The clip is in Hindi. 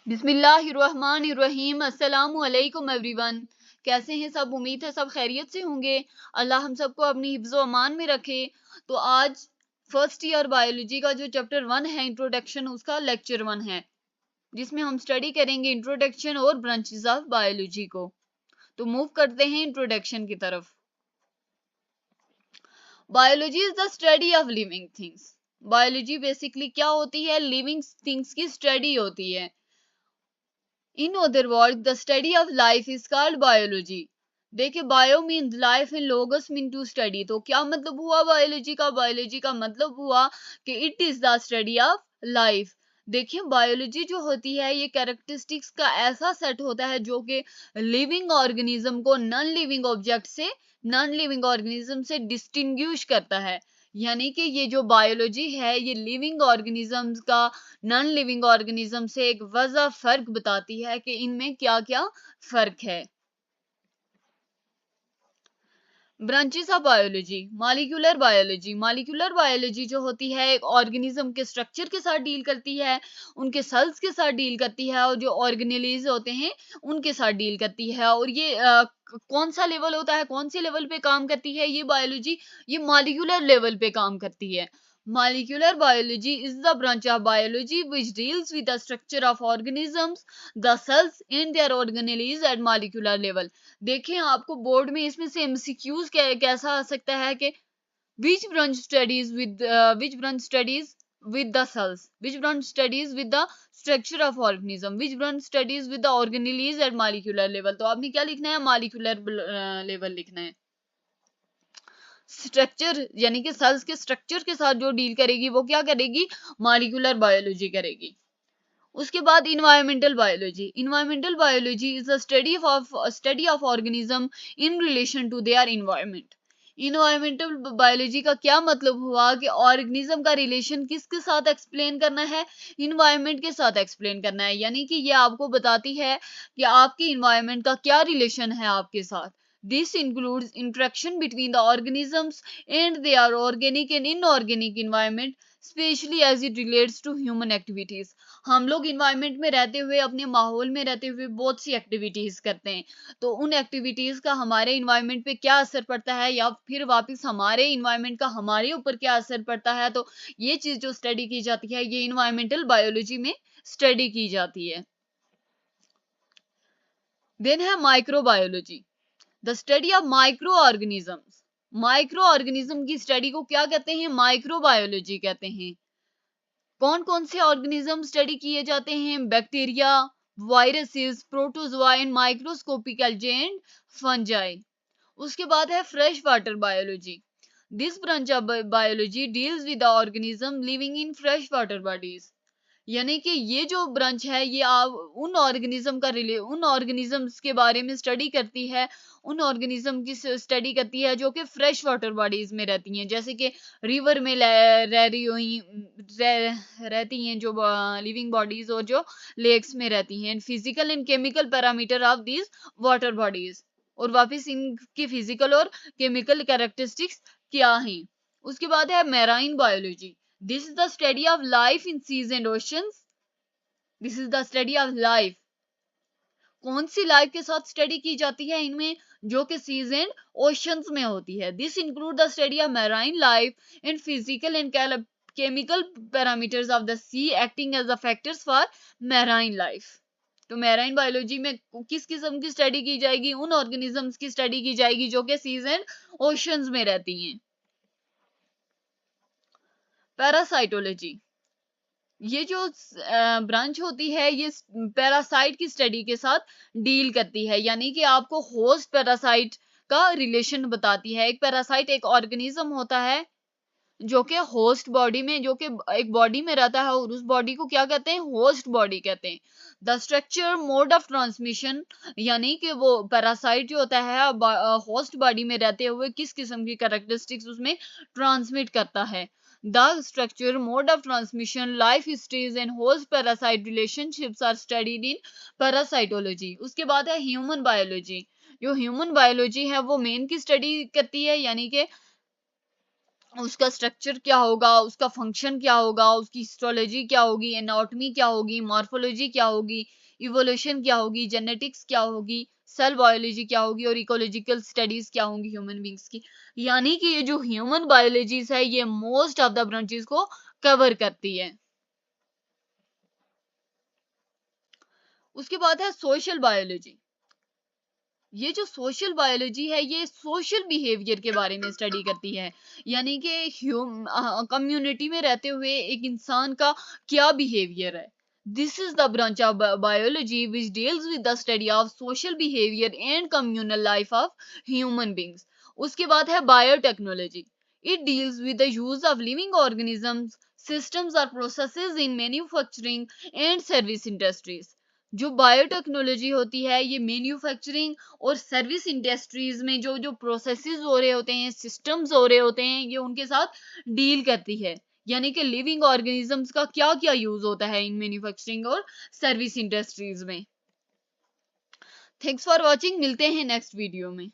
बिस्मिल्लाहिर्रहमानिर्रहीम। अस्सलामु अलैकुम एवरीवन। कैसे हैं सब? उम्मीद है सब खैरियत से होंगे। अल्लाह हम सबको अपनी हिफ्ज़ो अमान में रखे। तो आज फर्स्ट ईयर बायोलॉजी का जो चैप्टर 1 है इंट्रोडक्शन, उसका लेक्चर 1 है, जिसमें हम स्टडी करेंगे इंट्रोडक्शन और ब्रांचेस ऑफ बायोलॉजी को। तो मूव करते हैं इंट्रोडक्शन की तरफ। Biology is the study of living things. Biology basically क्या होती है? लिविंग थिंग्स की स्टडी होती है। In other words, the study of life is called biology. देखिए, bio mean life and logos mean to study. तो क्या मतलब हुआ बायोलॉजी का? बायोलॉजी का मतलब हुआ कि it is the study of life. देखिए, बायोलॉजी जो होती है ये कैरेक्टरिस्टिक्स का ऐसा सेट होता है जो कि लिविंग ऑर्गेनिज्म को नॉन लिविंग ऑब्जेक्ट से, नॉन लिविंग ऑर्गेनिज्म से डिस्टिंग्विश करता है। यानी कि ये जो बायोलॉजी है ये लिविंग ऑर्गेनिजम्स का नॉन लिविंग ऑर्गेनिज्म से एक वजह फर्क बताती है कि इनमें क्या क्या फर्क है। Branches of biology. Molecular biology. Molecular biology जो होती है एक ऑर्गेनिज्म के स्ट्रक्चर के साथ डील करती है, उनके सेल्स के साथ डील करती है, और जो ऑर्गेनेलीज होते हैं उनके साथ डील करती है। और ये कौन सा लेवल होता है, कौन से लेवल पे काम करती है ये बायोलॉजी? ये मॉलिक्यूलर लेवल पे काम करती है। Molecular biology is the branch of biology which deals with the structure of organisms, the cells and their organelles at molecular level. देखें, आपको बोर्ड में इसमें से एमसीक्यूज कैसा आ सकता है कि which branch studies with the cells, which branch studies with the structure of organism, which branch studies with the organelles at molecular level. तो आपने क्या लिखना है? molecular level लिखना है। स्ट्रक्चर यानी कि सेल्स के स्ट्रक्चर के साथ जो डील करेगी वो क्या करेगी? मॉलिक्यूलर बायोलॉजी करेगी। उसके बाद environmental biology. Environmental biology is the study of organism in relation to their environment. Environmental biology का क्या मतलब हुआ कि ऑर्गेनिज्म का रिलेशन किसके साथ एक्सप्लेन करना है? इन्वायरमेंट के साथ एक्सप्लेन करना है। यानी कि ये आपको बताती है कि आपकी इन्वायरमेंट का क्या रिलेशन है आपके साथ। This includes interaction between the organisms and their organic and inorganic environment, especially as it relates to human activities. हम लोग इन्वायरमेंट में रहते हुए, अपने माहौल में रहते हुए बहुत सी एक्टिविटीज करते हैं। तो उन एक्टिविटीज का हमारे इन्वायरमेंट पे क्या असर पड़ता है, या फिर वापस हमारे इन्वायरमेंट का हमारे ऊपर क्या असर पड़ता है, तो ये चीज जो स्टडी की जाती है ये इन्वायरमेंटल बायोलॉजी में स्टडी की जाती है। देन है microbiology, the study of micro organisms. Micro organism की स्टडी को क्या कहते हैं? माइक्रोबायोलॉजी कहते हैं। कौन कौन से ऑर्गेनिज्म स्टडी किए जाते हैं? Bacteria, viruses, protozoa and microscopic algae and fungi. उसके बाद है fresh water biology. This branch of biology deals with the organism living in fresh water bodies. यानी कि ये जो ब्रांच है ये आप उन ऑर्गेनिज्म का उन ऑर्गेनिजम्स के बारे में स्टडी करती है, उन ऑर्गेनिज्म की स्टडी करती है जो कि फ्रेश वाटर बॉडीज में रहती हैं, जैसे कि रिवर में रह रही हुई रहती हैं जो लिविंग बॉडीज, और जो लेक्स में रहती हैं। Physical and chemical parameter of these water bodies, और वापस इनकी फिजिकल और केमिकल कैरेक्टरिस्टिक्स क्या हैं। उसके बाद है marine biology. This is the study of life in seas and oceans. This is the study of life. कौन सी लाइफ के साथ स्टडी की जाती है इनमें? जो कि सीज एंड ओशंस में होती है। This include the study of marine life and physical and chemical parameters of the sea acting as the factors for marine life. तो मैराइन बायोलॉजी में किस किस्म की स्टडी की जाएगी? उन ऑर्गेनिजम्स की स्टडी की जाएगी जो कि सीज एंड ओशंस में रहती हैं। पैरासाइटोलॉजी, ये जो ब्रांच होती है ये पैरासाइट की स्टडी के साथ डील करती है। यानी कि आपको होस्ट पैरासाइट का रिलेशन बताती है। एक पैरासाइट एक ऑर्गेनिज्म होता है जो कि होस्ट बॉडी में, जो कि एक बॉडी में रहता है, और उस बॉडी को क्या कहते हैं? होस्ट बॉडी कहते हैं। The structure, mode of transmission, यानी कि वो पैरासाइट जो होता है होस्ट बॉडी में रहते हुए किस किस्म की कैरेक्टरिस्टिक्स उसमें ट्रांसमिट करता है। The structure, mode of transmission, life stages and host parasite relationships are studied in parasitology. उसके बाद है ह्यूमन बायोलॉजी। जो ह्यूमन बायोलॉजी है वो मेन की स्टडी करती है, यानी कि उसका स्ट्रक्चर क्या होगा, उसका फंक्शन क्या होगा, उसकी हिस्टोलॉजी क्या होगी, एनाटॉमी क्या होगी, मॉर्फोलॉजी क्या होगी, इवोल्यूशन क्या होगी, जेनेटिक्स क्या होगी, सेल बायोलॉजी क्या होगी और इकोलॉजिकल स्टडीज क्या होंगी ह्यूमन बींग्स की। यानी कि ये जो ह्यूमन बायोलॉजीज है ये मोस्ट ऑफ द ब्रांचेस को कवर करती है। उसके बाद है सोशल बायोलॉजी। ये जो सोशल बायोलॉजी है ये सोशल बिहेवियर के बारे में स्टडी करती है, यानी कि कम्युनिटी में रहते हुए एक इंसान का क्या बिहेवियर है। This is the branch of biology which deals with the study of social behaviour and communal life of human beings. उसके बाद है biotechnology. It deals with the use of living organisms, systems और processes in manufacturing and service industries. जो बायोटेक्नोलॉजी होती है ये मैन्युफैक्चरिंग और सर्विस इंडस्ट्रीज में जो जो प्रोसेसेस हो रहे होते हैं, सिस्टम्स हो रहे होते हैं, ये उनके साथ डील करती है। यानी कि लिविंग ऑर्गेनिजम्स का क्या क्या यूज होता है इन मैन्युफैक्चरिंग और सर्विस इंडस्ट्रीज में। थैंक्स फॉर वॉचिंग, मिलते हैं नेक्स्ट वीडियो में।